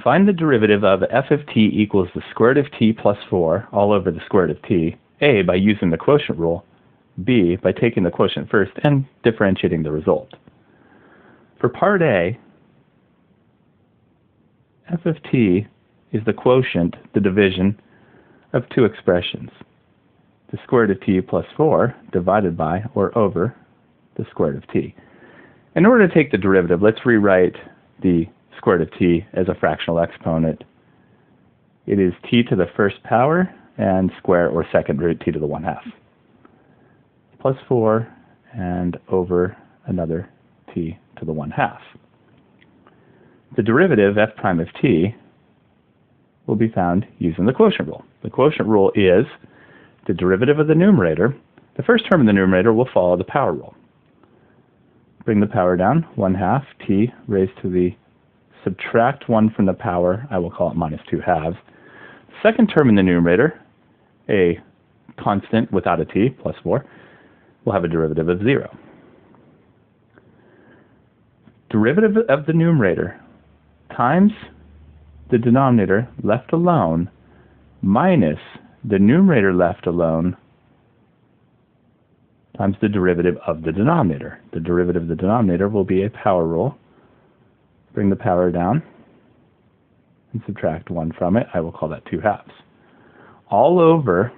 Find the derivative of f of t equals the square root of t plus 4 all over the square root of t, a, by using the quotient rule, b, by taking the quotient first and differentiating the result. For part A, f of t is the quotient, the division, of two expressions, the square root of t plus 4 divided by or over the square root of t. In order to take the derivative, let's rewrite the square root of t as a fractional exponent. It is t to the first power and square or second root t to the 1/2 plus 4 and over another t to the 1/2. The derivative f prime of t will be found using the quotient rule. The quotient rule is the derivative of the numerator. The first term in the numerator will follow the power rule. Bring the power down, 1/2 t raised to the subtract 1 from the power, I will call it minus 2/2. Second term in the numerator, a constant without a t, plus 4, will have a derivative of 0. Derivative of the numerator times the denominator left alone minus the numerator left alone times the derivative of the denominator. The derivative of the denominator will be a power rule. Bring the power down and subtract 1 from it. I will call that 2/2. All over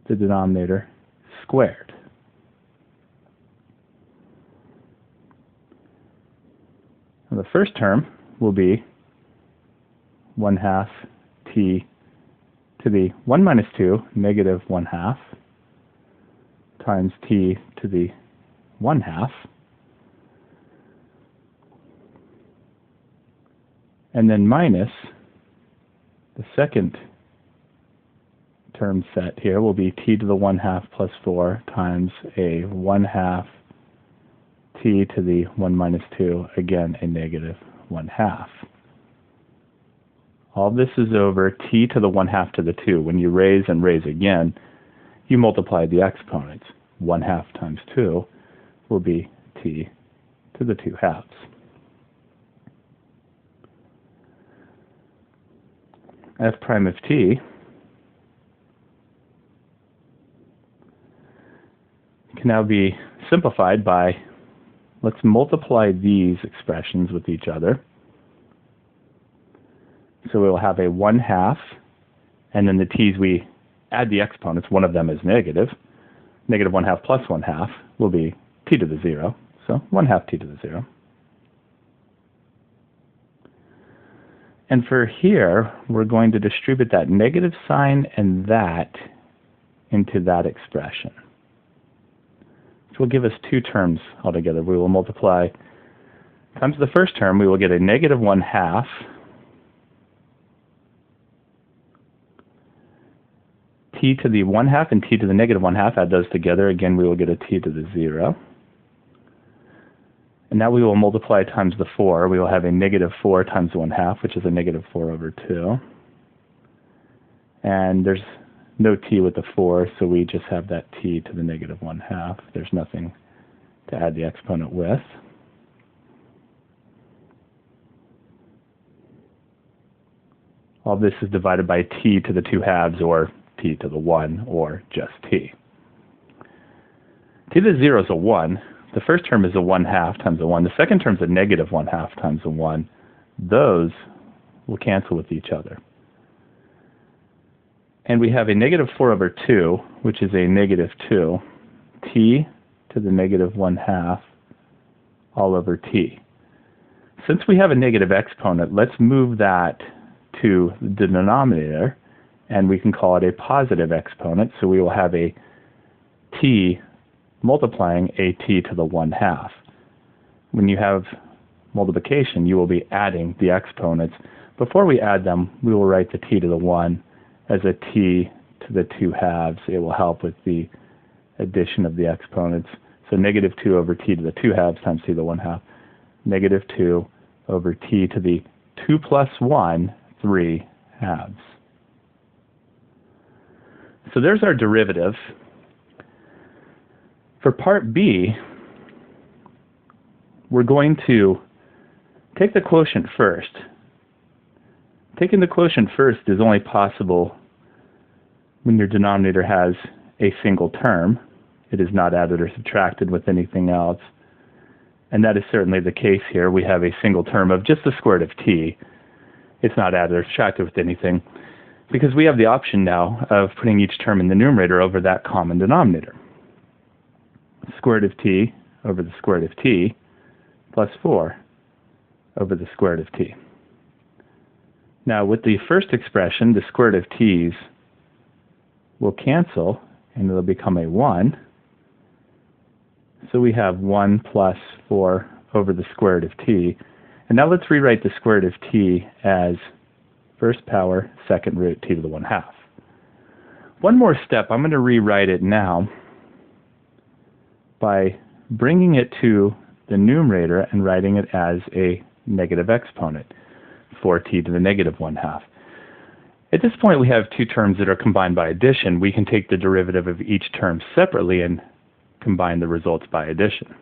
the denominator squared. Now the first term will be 1/2 t to the 1 minus 2 negative 1/2 times t to the 1/2, and then minus the second term set here will be t to the 1/2 plus 4 times a 1/2 t to the 1 minus 2, again a negative 1/2. All this is over t to the 1/2 to the 2. When you raise and raise again, you multiply the exponents. 1/2 times 2 will be t to the 2/2. F prime of t can now be simplified by, let's multiply these expressions with each other. So we will have a 1/2, and then the t's, we add the exponents. One of them is negative. Negative 1/2 plus 1/2 will be t to the 0. So 1/2 t to the 0. And for here, we're going to distribute that negative sign and that into that expression. Which will give us two terms altogether. We will multiply times the first term. We will get a negative 1/2 t to the 1/2 and t to the negative 1/2. Add those together. Again, we will get a t to the 0. And now we will multiply times the 4. We will have a negative 4 times 1/2, which is a negative 4 over 2. And there's no t with the 4, so we just have that t to the negative 1/2. There's nothing to add the exponent with. All this is divided by t to the 2/2, or t to the 1, or just t. T to the 0 is a 1. The first term is a 1/2 times a 1. The second term is a negative 1/2 times a 1. Those will cancel with each other. And we have a negative 4 over 2, which is a negative 2, t to the negative 1/2 all over t. Since we have a negative exponent, let's move that to the denominator, and we can call it a positive exponent. So we will have a t multiplying a t to the 1/2. When you have multiplication, you will be adding the exponents. Before we add them, we will write the t to the 1 as a t to the 2/2. It will help with the addition of the exponents. So negative 2 over t to the 2/2 times t to the 1/2. Negative 2 over t to the 2 plus 1, 3/2. So there's our derivative. For part B, we're going to take the quotient first. Taking the quotient first is only possible when your denominator has a single term. It is not added or subtracted with anything else. And that is certainly the case here. We have a single term of just the square root of t. It's not added or subtracted with anything, because we have the option now of putting each term in the numerator over that common denominator. Square root of t over the square root of t plus 4 over the square root of t. Now with the first expression, the square root of t's will cancel and it'll become a 1. So we have 1 plus 4 over the square root of t. And now let's rewrite the square root of t as first power second root t to the 1/2. One more step, I'm going to rewrite it now by bringing it to the numerator and writing it as a negative exponent, 4t to the negative 1/2. At this point we have two terms that are combined by addition. We can take the derivative of each term separately and combine the results by addition.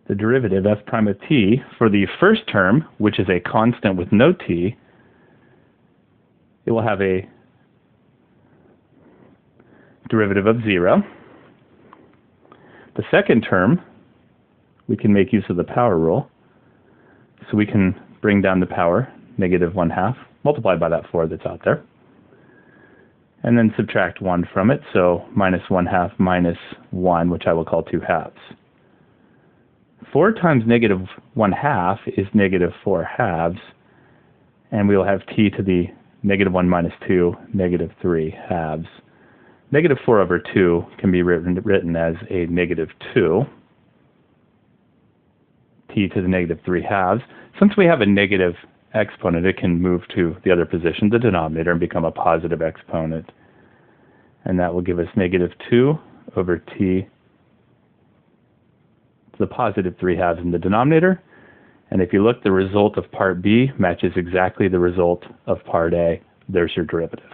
The derivative f prime of t for the first term, which is a constant with no t, it will have a derivative of 0. The second term, we can make use of the power rule. So we can bring down the power, negative 1/2, multiplied by that 4 that's out there. And then subtract 1 from it, so minus 1/2 minus 1, which I will call 2/2. 4 times negative 1/2 is negative 4/2, and we will have t to the negative 1 minus 2, negative 3/2. Negative 4 over 2 can be written as a negative 2, t to the negative 3/2. Since we have a negative exponent, it can move to the other position, the denominator, and become a positive exponent. And that will give us negative 2 over t to the positive 3/2 in the denominator. And if you look, the result of part B matches exactly the result of part A. There's your derivative.